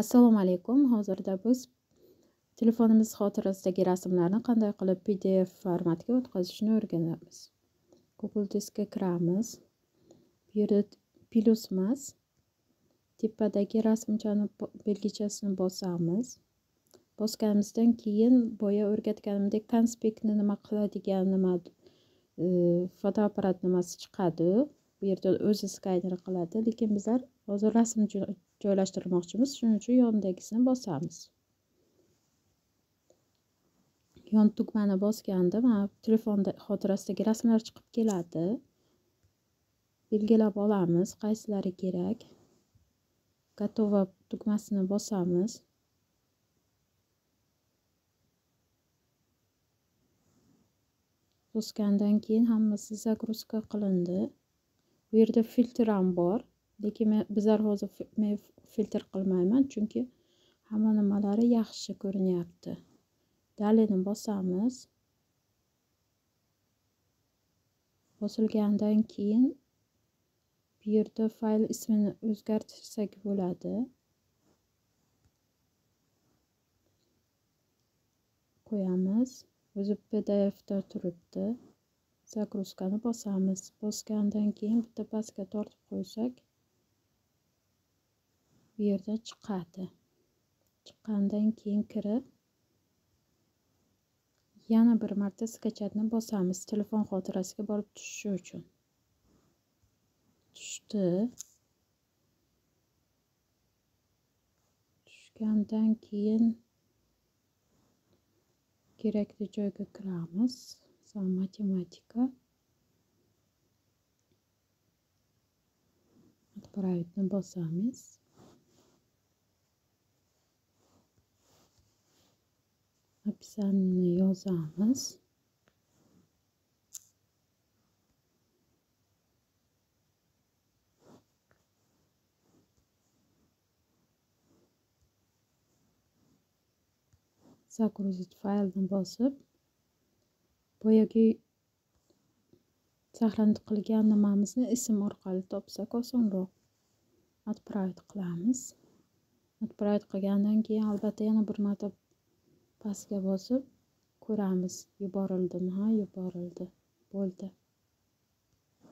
Assalomu alaykum. Hozirda biz telefonimiz xotirasidagi rasmlarni qanday qilib PDF formatiga o'tkazishni o'rganamiz. Google Diskga kiramiz. Bu yerda plus emas, tepadagi rasmchani belgichasini bosamiz. Bosganimizdan keyin boya o'rgatganimdek konspektni nima qiladigan fotoapparat nimasi chiqadi. Bu yerda o'zi skaner qiladi, lekin bizlar hozir rasm joylashtirmoqchimiz, shuning uchun yonidagisini bosamiz. Yon tugmani bosganda mana telefonda xotirasidagi rasmlar chiqib keladi. Belgilab olamiz, qaysilari kerak. Готово tugmasini bosamiz. Bosgandan keyin hammasi загрузка qilindi. Bu yerda filtr ham bor, lekin bizlar hozir men filtr qilmayman, chunki hamma nimalari yaxshi ko'rinyapti. Dalini bosamiz. Bosilgandan keyin bu yerda fayl ismini o'zgartirsak bo'ladi. Qo'yamiz. O'zi PDF da turibdi. Загрузкani bosamiz. Bosgandan keyin bitta pastga tortib qo'ysak, bu yerda chiqadi. Chiqqandan keyin kirib, yana bir marta skachatni bosamiz. Telefon xotirasiga borib tushishi uchun. Tushdi. Tushgandan keyin kerakli joyga kiramiz. Matematika. Отправить bosamiz. Описание yozamiz. Загрузить faylni bosib, boyagi saqlanib qilgan nimamizni ism orqali topsak osonroq. Отправить qilamiz. Отправить qilgandan keyin albatta yana bir marta pastga bosib ko'ramiz, yuborildimi? Ha, yuborildi. Bo'ldi.